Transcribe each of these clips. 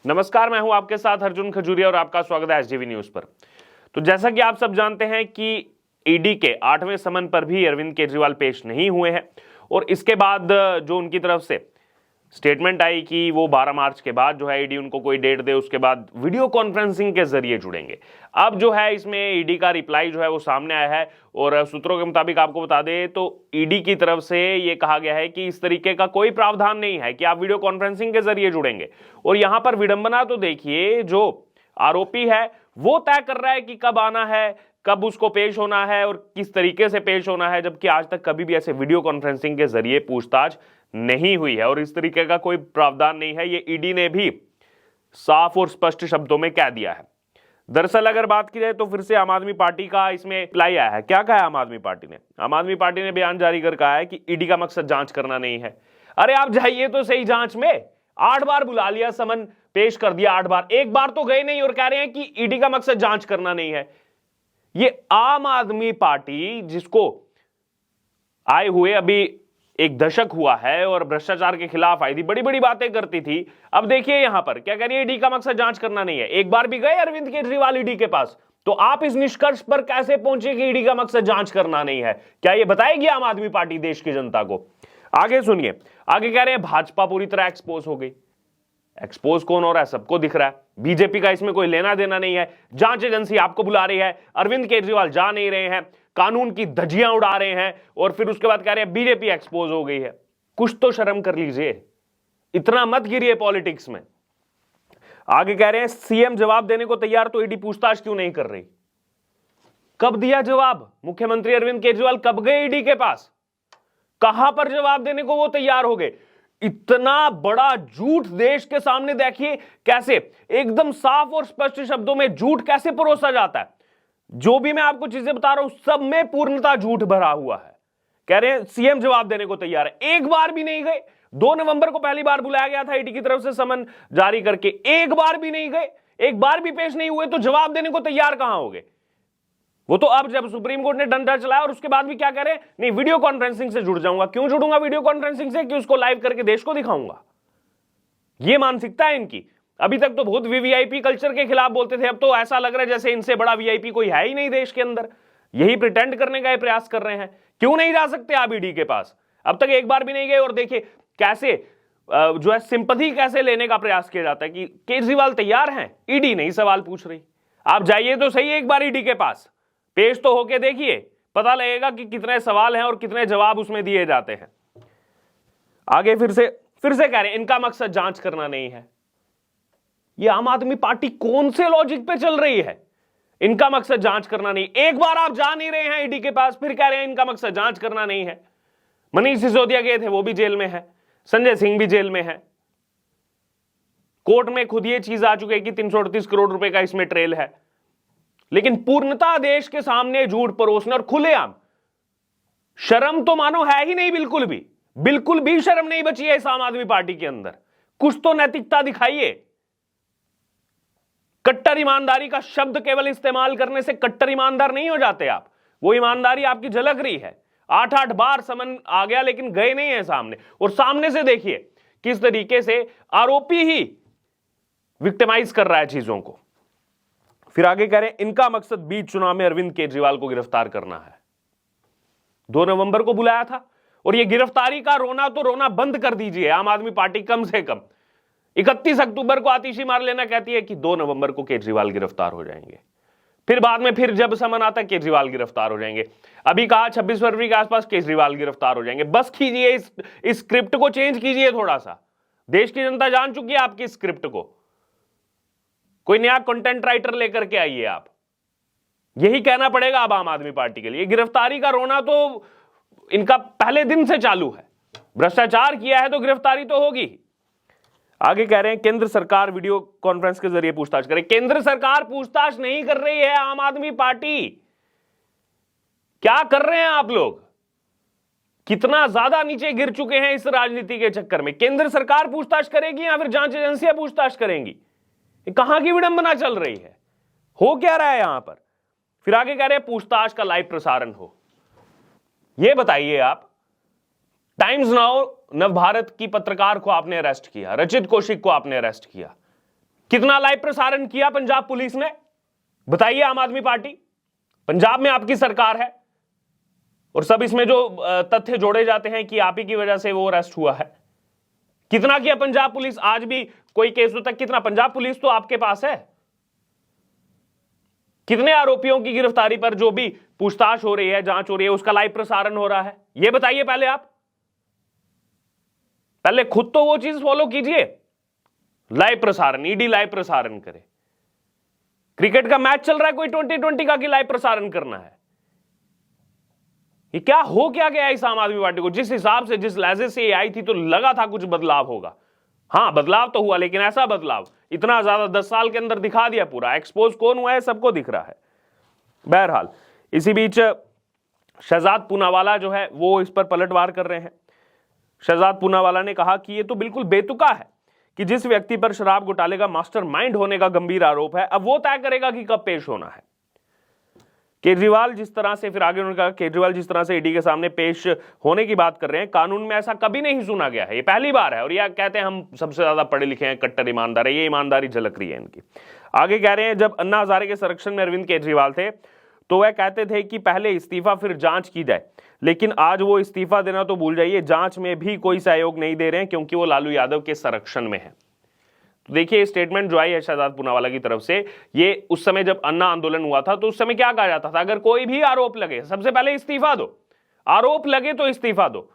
नमस्कार, मैं हूं आपके साथ अर्जुन खजूरिया और आपका स्वागत है एसडीवी न्यूज पर। तो जैसा कि आप सब जानते हैं कि ईडी के 8वें समन पर भी अरविंद केजरीवाल पेश नहीं हुए हैं और इसके बाद जो उनकी तरफ से स्टेटमेंट आई कि वो 12 मार्च के बाद जो है ईडी उनको कोई डेट दे, उसके बाद वीडियो कॉन्फ्रेंसिंग के जरिए जुड़ेंगे। अब जो है इसमें ईडी का रिप्लाई जो है वो सामने आया है और सूत्रों के मुताबिक आपको बता दें तो ईडी की तरफ से ये कहा गया है कि इस तरीके का कोई प्रावधान नहीं है कि आप वीडियो कॉन्फ्रेंसिंग के जरिए जुड़ेंगे। और यहां पर विडंबना तो देखिए, जो आरोपी है वो तय कर रहा है कि कब आना है, कब उसको पेश होना है और किस तरीके से पेश होना है, जबकि आज तक कभी भी ऐसे वीडियो कॉन्फ्रेंसिंग के जरिए पूछताछ नहीं हुई है और इस तरीके का कोई प्रावधान नहीं है। ये ईडी ने भी साफ और स्पष्ट शब्दों में कह दिया है। दरअसल अगर बात की जाए तो फिर से आम आदमी पार्टी का इसमें रिप्लाई आया है। क्या कहा है आम आदमी पार्टी ने? आम आदमी पार्टी ने बयान जारी कर कहा है कि ईडी का मकसद जांच करना नहीं है। अरे आप जाइए तो सही जांच में, 8 बार बुला लिया, समन पेश कर दिया 8 बार, एक बार तो गए नहीं और कह रहे हैं कि ईडी का मकसद जांच करना नहीं है। ये आम आदमी पार्टी जिसको आए हुए अभी एक दशक हुआ है और भ्रष्टाचार के खिलाफ आई थी, बड़ी बड़ी बातें करती थी, अब देखिए यहां पर क्या कह रही है, ईडी का मकसद जांच करना नहीं है। एक बार भी गए अरविंद केजरीवाल ईडी के पास, तो आप इस निष्कर्ष पर कैसे पहुंचे कि ईडी का मकसद जांच करना नहीं है? क्या यह बताएगी आम आदमी पार्टी देश की जनता को? आगे सुनिए, आगे कह रहे हैं भाजपा पूरी तरह एक्सपोज हो गई। एक्सपोज कौन हो रहा है? सबको दिख रहा है, बीजेपी का इसमें कोई लेना देना नहीं है। जांच एजेंसी आपको बुला रही है, अरविंद केजरीवाल जा नहीं रहे हैं, कानून की धज्जियां उड़ा रहे हैं और फिर उसके बाद कह रहे हैं बीजेपी एक्सपोज हो गई है। कुछ तो शर्म कर लीजिए, इतना मत गिरिए पॉलिटिक्स में। आगे कह रहे हैं सीएम जवाब देने को तैयार तो ईडी पूछताछ क्यों नहीं कर रही? कब दिया जवाब? मुख्यमंत्री अरविंद केजरीवाल कब गए ईडी के पास? कहां पर जवाब देने को वो तैयार हो गए? इतना बड़ा झूठ देश के सामने देखिए कैसे एकदम साफ और स्पष्ट शब्दों में झूठ कैसे परोसा जाता है। जो भी मैं आपको चीजें बता रहा हूं सब में पूर्णतः झूठ भरा हुआ है। कह रहे हैं सीएम जवाब देने को तैयार है, एक बार भी नहीं गए। 2 नवंबर को पहली बार बुलाया गया था ईडी की तरफ से समन जारी करके, एक बार भी नहीं गए, एक बार भी पेश नहीं हुए, तो जवाब देने को तैयार कहां हो गए? वो तो अब जब सुप्रीम कोर्ट ने डंडा चलाया और उसके बाद भी क्या कह रहे हैं, नहीं वीडियो कॉन्फ्रेंसिंग से जुड़ जाऊंगा। क्यों जुड़ूंगा वीडियो कॉन्फ्रेंसिंग से? कि उसको लाइव करके देश को दिखाऊंगा। ये मानसिकता है इनकी। अभी तक तो बहुत वीवीआईपी कल्चर के खिलाफ बोलते थे, अब तो ऐसा लग रहा है जैसे इनसे बड़ा वीआईपी कोई है ही नहीं देश के अंदर। यही प्रिटेंड करने का प्रयास कर रहे हैं। क्यों नहीं जा सकते आप ईडी के पास? अब तक एक बार भी नहीं गए और देखिए कैसे जो है सिंपैथी कैसे लेने का प्रयास किया जाता है कि केजरीवाल तैयार हैं, ईडी नहीं सवाल पूछ रही। आप जाइए तो सही एक बार ईडी के पास, पेश तो होके देखिए, पता लगेगा कि कितने सवाल हैं और कितने जवाब उसमें दिए जाते हैं। आगे फिर से कह रहे हैं इनका मकसद जांच करना नहीं है। ये आम आदमी पार्टी कौन से लॉजिक पे चल रही है? इनका मकसद जांच करना नहीं। एक बार आप जा नहीं रहे हैं ईडी के पास, फिर कह रहे हैं इनका मकसद जांच करना नहीं है। मनीष सिसोदिया गए थे, वो भी जेल में है, संजय सिंह भी जेल में है। कोर्ट में खुद ये चीज आ चुकी है कि 338 करोड़ रुपए का इसमें ट्रेल है। लेकिन पूर्णतः देश के सामने झूठ परोसने और खुलेआम, शर्म तो मानो है ही नहीं, बिल्कुल भी शर्म नहीं बची है इस आम आदमी पार्टी के अंदर। कुछ तो नैतिकता दिखाइए। कट्टर ईमानदारी का शब्द केवल इस्तेमाल करने से कट्टर ईमानदार नहीं हो जाते आप। वो ईमानदारी आपकी झलक रही है। 8-8 बार समन आ गया लेकिन गए नहीं है सामने, और सामने से देखिए किस तरीके से आरोपी ही विक्टिमाइज कर रहा है चीजों को। फिर आगे कह रहे हैं इनका मकसद बीच चुनाव में अरविंद केजरीवाल को गिरफ्तार करना है। 2 नवंबर को बुलाया था और ये गिरफ्तारी का रोना तो रोना बंद कर दीजिए आम आदमी पार्टी। कम से कम 31 अक्टूबर को आतिशी मार लेना कहती है कि 2 नवंबर को केजरीवाल गिरफ्तार हो जाएंगे। फिर बाद में फिर जब समन आता है केजरीवाल गिरफ्तार हो जाएंगे। अभी कहा 26 फरवरी के आसपास केजरीवाल गिरफ्तार हो जाएंगे। बस कीजिए, इस स्क्रिप्ट को चेंज कीजिए थोड़ा सा। देश की जनता जान चुकी है आपकी स्क्रिप्ट को। कोई नया कंटेंट राइटर लेकर के आइए आप। यही कहना पड़ेगा अब आम आदमी पार्टी के लिए। गिरफ्तारी का रोना तो इनका पहले दिन से चालू है। भ्रष्टाचार किया है तो गिरफ्तारी तो होगी। आगे कह रहे हैं केंद्र सरकार वीडियो कॉन्फ्रेंस के जरिए पूछताछ करे। केंद्र सरकार पूछताछ नहीं कर रही है, आम आदमी पार्टी। क्या कर रहे हैं आप लोग? कितना ज्यादा नीचे गिर चुके हैं इस राजनीति के चक्कर में। केंद्र सरकार पूछताछ करेगी या फिर जांच एजेंसियां पूछताछ करेंगी? कहां की विडंबना चल रही है? हो क्या रहा है यहां पर? फिर आगे कह रहे हैं पूछताछ का लाइव प्रसारण हो। यह बताइए आप, टाइम्स नाउ नवभारत की पत्रकार को आपने अरेस्ट किया, रचित कौशिक को आपने अरेस्ट किया, कितना लाइव प्रसारण किया पंजाब पुलिस ने, बताइए आम आदमी पार्टी, पंजाब में आपकी सरकार है और सब इसमें जो तथ्य जोड़े जाते हैं कि आप ही की वजह से वो अरेस्ट हुआ है। कितना किया पंजाब पुलिस, आज भी कोई केस तक कितना, पंजाब पुलिस तो आपके पास है। कितने आरोपियों की गिरफ्तारी पर जो भी पूछताछ हो रही है, जांच हो रही है, उसका लाइव प्रसारण हो रहा है, यह बताइए पहले आप। पहले खुद तो वो चीज फॉलो कीजिए, लाइव प्रसारण, ईडी लाइव प्रसारण करे। क्रिकेट का मैच चल रहा है, कोई 2020 का कि लाइव प्रसारण करना है। ये क्या हो क्या गया इस आम आदमी पार्टी को? जिस हिसाब से, जिस लहजे से ये आई थी तो लगा था कुछ बदलाव होगा। हां, बदलाव तो हुआ, लेकिन ऐसा बदलाव इतना ज्यादा 10 साल के अंदर दिखा दिया पूरा। एक्सपोज कौन हुआ है सबको दिख रहा है। बहरहाल इसी बीच शहजाद पूनावाला जो है वो इस पर पलटवार कर रहे हैं। शहजाद पूनावाला ने कहा कि ये तो बिल्कुल बेतुका है कि जिस व्यक्ति पर शराब घोटाले का मास्टरमाइंड होने का गंभीर आरोप है, अब वो तय करेगा कि कब पेश होना है। केजरीवाल जिस तरह से, फिर आगे उन्होंने कहा, केजरीवाल जिस तरह से ईडी के सामने पेश होने की बात कर रहे हैं, कानून में ऐसा कभी नहीं सुना गया है, ये पहली बार है। और यह कहते हैं हम सबसे ज्यादा पढ़े लिखे हैं, कट्टर ईमानदार है, ये ईमानदारी झलक रही है इनकी। आगे कह रहे हैं, जब अन्ना हजारे के संरक्षण में अरविंद केजरीवाल थे तो वह कहते थे कि पहले इस्तीफा फिर जांच की जाए, लेकिन आज वो इस्तीफा देना तो भूल जाइए, जांच में भी कोई सहयोग नहीं दे रहे हैं क्योंकि वो लालू यादव के संरक्षण में है। तो देखिए स्टेटमेंट जो आई है शहजाद पूनावाला की तरफ से, ये उस समय जब अन्ना आंदोलन हुआ था तो उस समय क्या कहा जाता था, अगर कोई भी आरोप लगे सबसे पहले इस्तीफा दो, आरोप लगे तो इस्तीफा दो।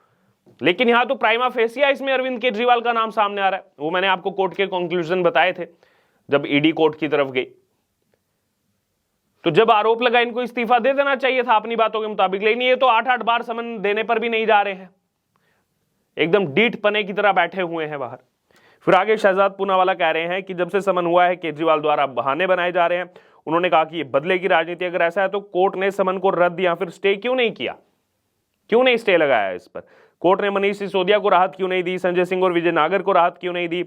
लेकिन यहां तो प्राइमा फेसिया इसमें अरविंद केजरीवाल का नाम सामने आ रहा है। वो मैंने आपको कोर्ट के कंक्लूजन बताए थे जब ईडी कोर्ट की तरफ गई। तो जब आरोप लगा इनको इस्तीफा दे देना चाहिए था अपनी बातों के मुताबिक, लेकिन ये तो 8-8 बार समन देने पर भी नहीं जा रहे हैं, एकदम डीठ पने की तरह बैठे हुए हैं बाहर। फिर आगे शहजाद पूनावाला कह रहे हैं कि जब से समन हुआ है केजरीवाल द्वारा बहाने बनाए जा रहे हैं। उन्होंने कहा कि ये बदले की राजनीति, अगर ऐसा है तो कोर्ट ने समन को रद्द या फिर स्टे क्यों नहीं किया, क्यों नहीं स्टे लगाया इस पर? कोर्ट ने मनीष सिसोदिया को राहत क्यों नहीं दी, संजय सिंह और विजय नागर को राहत क्यों नहीं दी?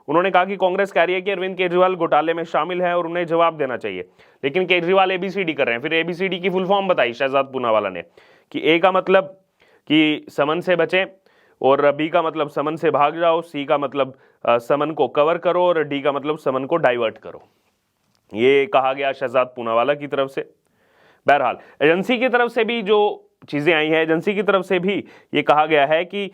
उन्होंने कहा कि कांग्रेस कह रही है कि अरविंद केजरीवाल घोटाले में शामिल है और उन्हें जवाब देना चाहिए, लेकिन केजरीवाल एबीसीडी कर रहे हैं। फिर एबीसीडी की फुल फॉर्म बताई शहजाद पूनावाला ने कि ए का मतलब कि समन से बचें, और बी का मतलब समन से भाग जाओ, सी का मतलब समन को कवर करो, और डी का मतलब समन को डाइवर्ट करो। ये कहा गया शहजाद पूनावाला की तरफ से। बहरहाल एजेंसी की तरफ से भी जो चीजें आई हैं, एजेंसी की तरफ से भी ये कहा गया है कि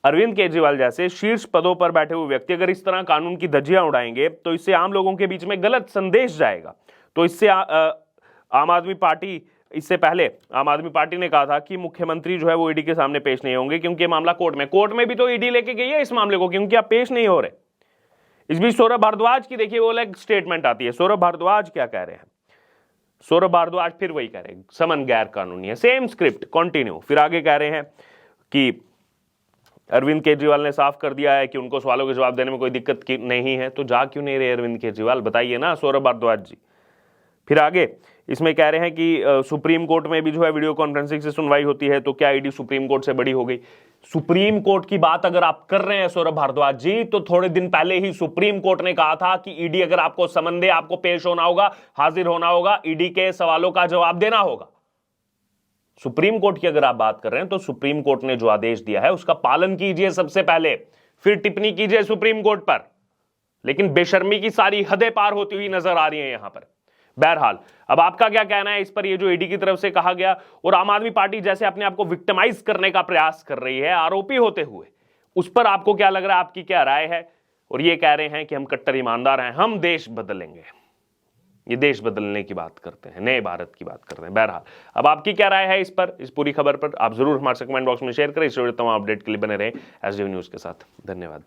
अरविंद केजरीवाल जैसे शीर्ष पदों पर बैठे हुए व्यक्ति अगर इस तरह कानून की धज्जियां उड़ाएंगे तो इससे आम लोगों के बीच में गलत संदेश जाएगा। तो इससे आम आदमी पार्टी, इससे पहले आम आदमी पार्टी ने कहा था कि मुख्यमंत्री जो है वो ईडी के सामने पेश नहीं होंगे क्योंकि मामला कोर्ट में भी तो ईडी लेके गई है इस मामले को, क्योंकि आप पेश नहीं हो रहे। इस बीच सौरभ भारद्वाज की देखिए वो अलग स्टेटमेंट आती है। सौरभ भारद्वाज क्या कह रहे हैं? सौरभ भारद्वाज फिर वही कह रहे हैं, समन गैर कानूनी है, सेम स्क्रिप्ट कंटिन्यू। फिर आगे कह रहे हैं कि अरविंद केजरीवाल ने साफ कर दिया है कि उनको सवालों के जवाब देने में कोई दिक्कत नहीं है, तो जा क्यों नहीं रहे अरविंद केजरीवाल, बताइए ना सौरभ भारद्वाज जी। फिर आगे इसमें कह रहे हैं कि सुप्रीम कोर्ट में भी जो है वीडियो कॉन्फ्रेंसिंग से सुनवाई होती है, तो क्या ईडी सुप्रीम कोर्ट से बड़ी हो गई? सुप्रीम कोर्ट की बात अगर आप कर रहे हैं सौरभ भारद्वाज जी, तो थोड़े दिन पहले ही सुप्रीम कोर्ट ने कहा था कि ईडी अगर आपको समन दे, आपको पेश होना होगा, हाजिर होना होगा, ईडी के सवालों का जवाब देना होगा। सुप्रीम कोर्ट की अगर आप बात कर रहे हैं तो सुप्रीम कोर्ट ने जो आदेश दिया है उसका पालन कीजिए सबसे पहले, फिर टिप्पणी कीजिए सुप्रीम कोर्ट पर। लेकिन बेशर्मी की सारी हदें पार होती हुई नजर आ रही है यहां पर। बहरहाल अब आपका क्या कहना है इस पर, ये जो ईडी की तरफ से कहा गया, और आम आदमी पार्टी जैसे अपने आप को विक्टिमाइज करने का प्रयास कर रही है आरोपी होते हुए, उस पर आपको क्या लग रहा है, आपकी क्या राय है? और ये कह रहे हैं कि हम कट्टर ईमानदार हैं, हम देश बदलेंगे, ये देश बदलने की बात करते हैं, नए भारत की बात करते हैं। बहरहाल अब आपकी क्या राय है इस पर, इस पूरी खबर पर? आप जरूर हमारे कमेंट बॉक्स में शेयर करें। इस तमाम अपडेट के लिए बने रहें एसडीवी न्यूज के साथ। धन्यवाद।